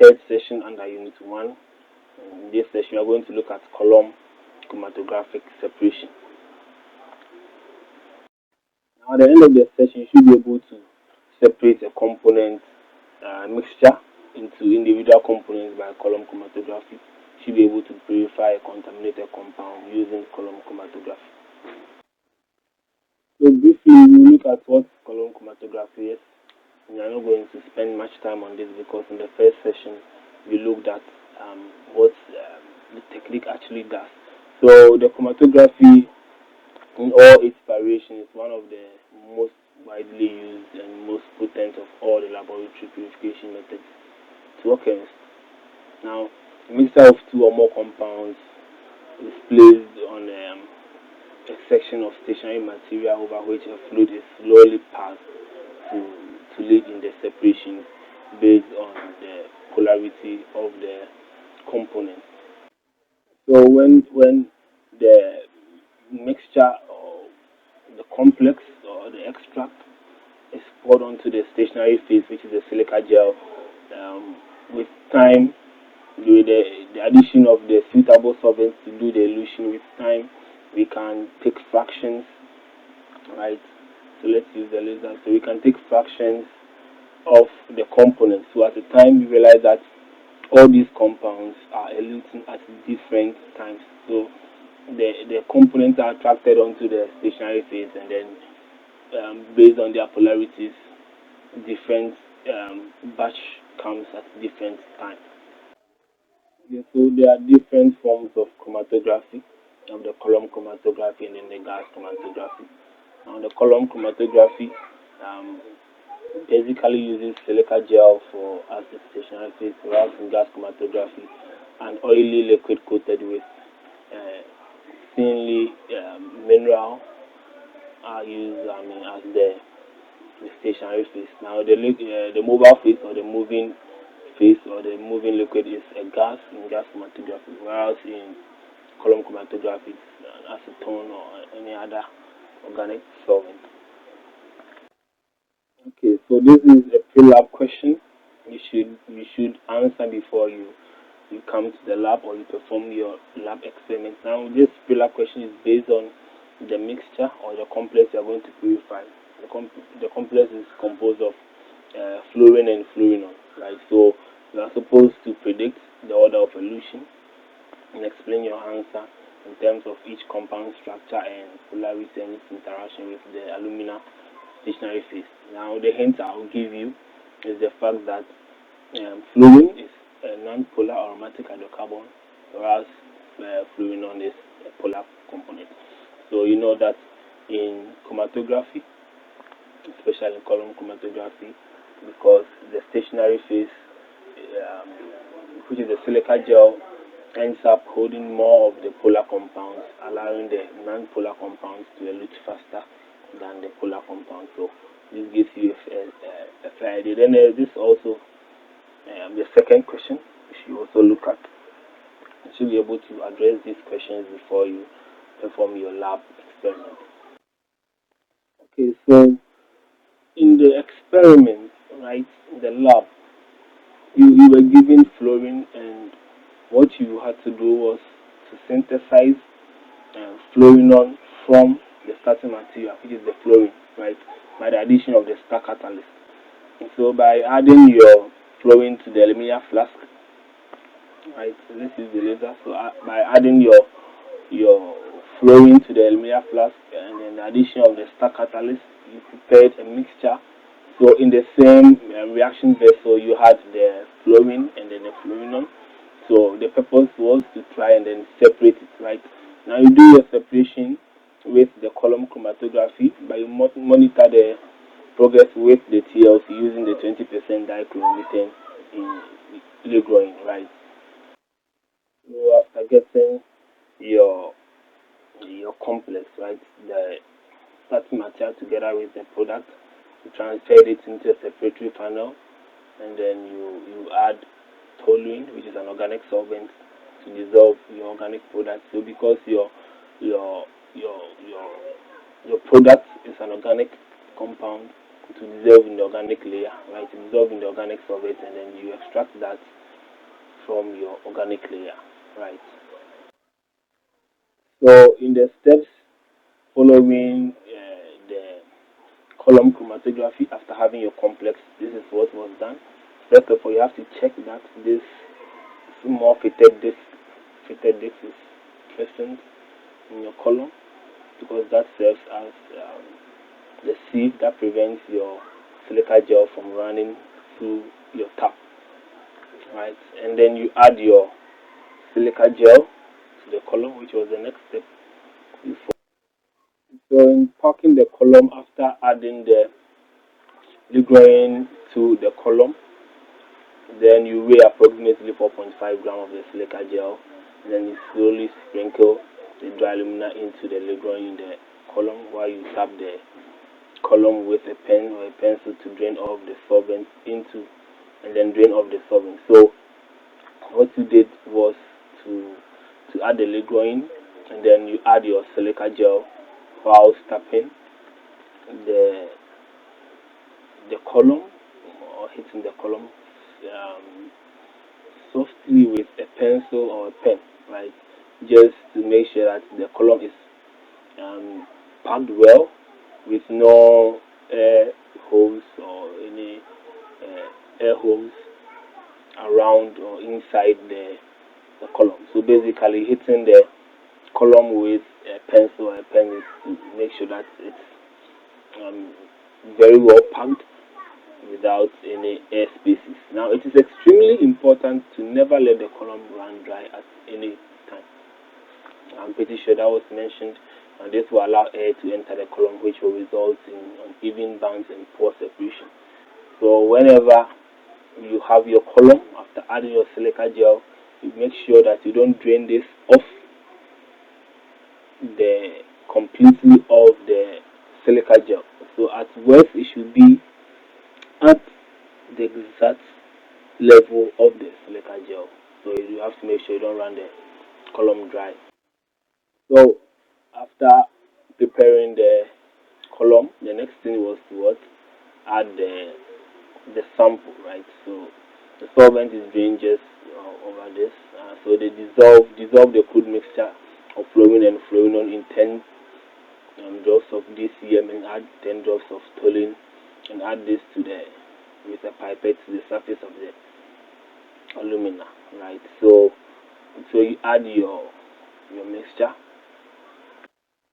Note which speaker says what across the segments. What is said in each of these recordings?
Speaker 1: third session under Unit 1. In this session, we are going to look at column chromatographic separation. Now, at the end of the session, you should be able to separate a component mixture into individual components by column chromatography. You should be able to purify a contaminated compound using column chromatography. So briefly, we'll look at what column chromatography is. We are not going to spend much time on this because in the first session we looked at what the technique actually does. So the chromatography in all its variations is one of the most widely used and most potent of all the laboratory purification methods to chemists. Now, a mixture of two or more compounds is placed on a section of stationary material over which a fluid is slowly passed to lead in the separation based on the polarity of the component. So when the mixture or the complex or the extract is poured onto the stationary phase, which is the silica gel, with time, with the addition of the suitable solvents to do the elution, with time we can take fractions, right? So let's use the laser. So we can take fractions of the components. So at the time we realize that all these compounds are eluting at different times. So the components are attracted onto the stationary phase, and then based on their polarities, different batch comes at different times. Okay, so there are different forms of chromatography, of the column chromatography and then the gas chromatography. Now the column chromatography basically uses silica gel for as the stationary phase, whereas in gas chromatography an oily liquid coated with thinly mineral are used as the stationary phase. Now the mobile phase or the moving phase or the moving liquid is a gas in gas chromatography, whereas in column chromatography it's an acetone or any other organic solvent. Okay, so this is a pre-lab question. You should answer before you come to the lab or you perform your lab experiment. Now this pre-lab question is based on the mixture or the complex you are going to purify. The complex is composed of fluorine and fluorinon, right? So you are supposed to predict the order of elution and explain your answer in terms of each compound structure and polarity and its interaction with the alumina stationary phase. Now the hint I will give you is the fact that fluorine is a non-polar aromatic hydrocarbon, whereas fluorinon is a polar component. So you know that in chromatography, especially in column chromatography, because the stationary phase, um, which is the silica gel, ends up holding more of the polar compounds, allowing the non-polar compounds to elute faster than the polar compounds. So this gives you a fair idea. Then this also the second question you should also look at. You should be able to address these questions before you perform your lab experiment. Okay, so in the experiment, right, in the lab, you were given fluorine, and what you had to do was to synthesize fluorinon from the starting material, which is the fluorine, right, by the addition of the star catalyst. And so by adding your fluorine to the aluminium flask, right, so let's use the laser. So by adding your fluorine to the aluminium flask and then the addition of the star catalyst, you prepared a mixture. So in the same reaction vessel, you had the fluorine and then the fluorinon. So the purpose was to try and then separate it, right? Now you do your separation with the column chromatography, but you monitor the progress with the TLC using the 20% dichloromethane in Legroin, right? So after getting your complex, right, the starting material together with the product, you transferred it into a separatory panel, and then you add toluene, which is an organic solvent, to dissolve your organic product. So because your your your your product is an organic compound, to dissolve in the organic layer, right? To dissolve in the organic solvent, and then you extract that from your organic layer, right? So in the steps following the column chromatography after having your complex, this is what was done. First of all, you have to check that this small fitted disc is present in your column, because that serves as the sieve that prevents your silica gel from running through your tap, right? And then you add your silica gel to the column, which was the next step. So in packing the column after adding the liquid to the column, then you weigh approximately 4.5 grams of the silica gel, and then you slowly sprinkle the dry alumina into the liquid in the column while you tap the column with a pen or a pencil to drain off the solvent into, and then drain off the solvent. So what you did was to add the liquid, and then you add your silica gel while tapping the the column or hitting the column softly with a pencil or a pen, right? Just to make sure that the column is packed well with no air holes or any air holes around or inside the column. So basically hitting the column with a pencil or a pen is to make sure that it's um, very well packed without any air spaces. Now it is extremely important to never let the column run dry at any time. I'm pretty sure that was mentioned, and this will allow air to enter the column, which will result in uneven bands and poor separation. So whenever you have your column after adding your silica gel, you make sure that you don't drain this off the completely of the silica gel. So at worst it should be at the exact level of the silica gel. So you have to make sure you don't run the column dry. So after preparing the column, the next thing was to what? Add the sample, right? So the solvent is being just over this. So they dissolve the crude mixture of fluorine and fluorine in 10 drops of DCM, and add 10 drops of toluene, and add this to the with a pipette to the surface of the alumina, right? So you add your mixture.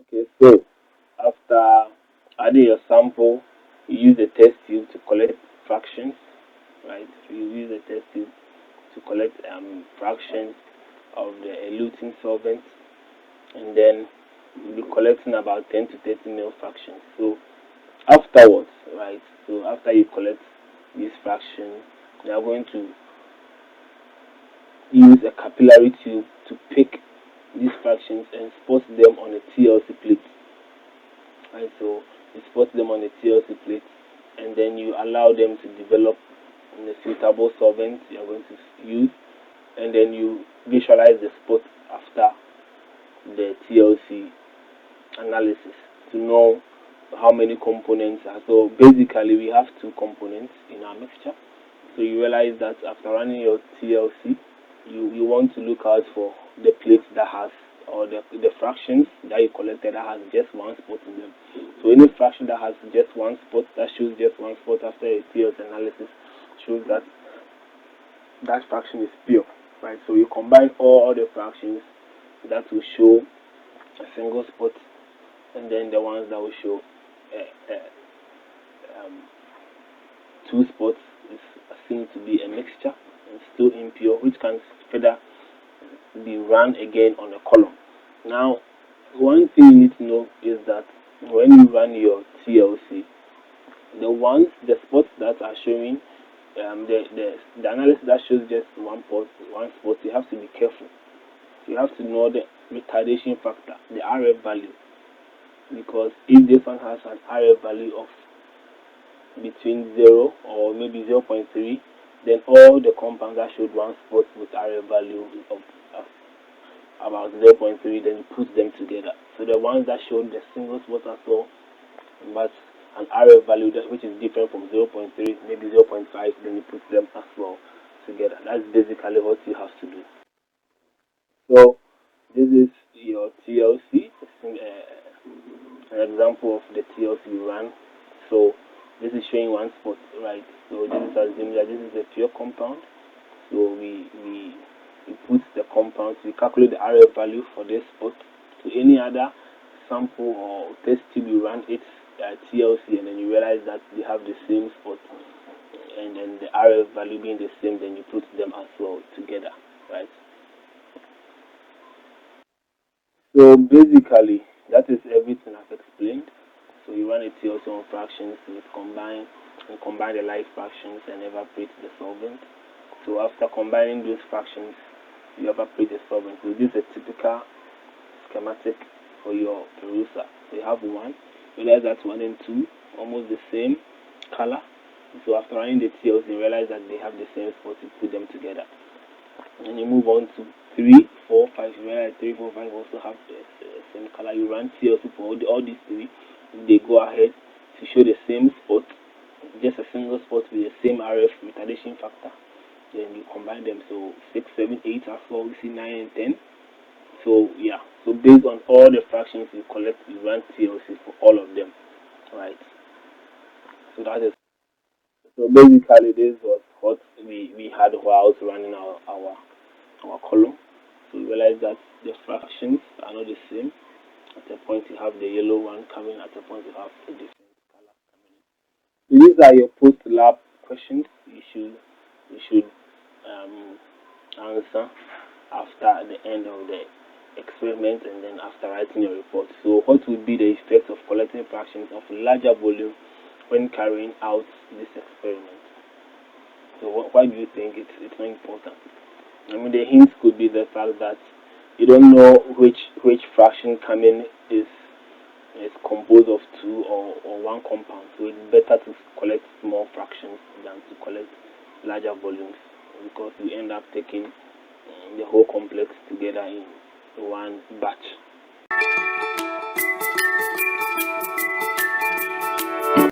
Speaker 1: Okay, so after adding your sample, you use a test tube to collect fractions, right? So you use a test tube to collect fractions of the eluting solvent, and then you'll be collecting about 10 to 30 mil fractions. So afterwards, right? So after you collect these fractions, you are going to use a capillary tube to pick these fractions and spot them on a TLC plate. Right, so you spot them on a TLC plate, and then you allow them to develop in a suitable solvent you are going to use, and then you visualize the spot after the TLC analysis to know how many components are. So basically we have two components in our mixture. So you realize that after running your TLC, you want to look out for the plates that has, or the fractions that you collected that has just one spot in them. So any fraction that has just one spot, that shows just one spot after a TLC analysis, shows that that fraction is pure, right? So you combine all the fractions, that will show a single spot, and then the ones that will show um, two spots is seen to be a mixture and still impure, which can further be run again on a column. Now, one thing you need to know is that when you run your TLC, the spots that are showing the analysis that shows just one spot, you have to be careful. You have to know the retardation factor, the RF value, because if this one has an RF value of between 0 or maybe 0.3, then all the compounds that showed one spot with RF value of about 0.3, then you put them together. So the ones that showed the single spot as well, but an RF value which is different from 0.3, maybe 0.5, then you put them as well. together. That's basically what you have to do. So this is your TLC. An example of the TLC we ran. So this is showing one spot, right? So this is assuming that this is a pure compound. So we put the compounds, we calculate the RF value for this spot. So any other sample or test tube you run its TLC, and then you realize that they have the same spot, and then the RF value being the same, then you put them as well together, right? So basically, that is everything I've explained. So you run a TLC on fractions, you combine the light fractions and evaporate the solvent. So after combining those fractions, you evaporate the solvent. So this is a typical schematic for your Perusa. So you have one, realize that one and two almost the same color. So after running the TLC, you realize that they have the same spot. You put them together, and you move on to 3, 4, 5. You realize 3, 4, 5 also have the same color. You run TLC for all these three. They go ahead to show the same spot, just a single spot with the same RF retardation factor. Then you combine them. So 6, 7, 8 as well. We see 9 and 10. So yeah. So based on all the fractions you collect, you run TLC for all of them, right? So that is. So basically, this was what we had while running our column. So we realized that the fractions are not the same. At a point you have the yellow one coming, at a point you have a different color coming in. These are your post-lab questions you should answer after the end of the experiment and then after writing your report. So what would be the effect of collecting fractions of larger volume when carrying out this experiment? So why do you think it's not important? I mean, the hints could be the fact that you don't know which fraction coming is composed of two or one compound. So it's better to collect small fractions than to collect larger volumes, because you end up taking the whole complex together in one batch.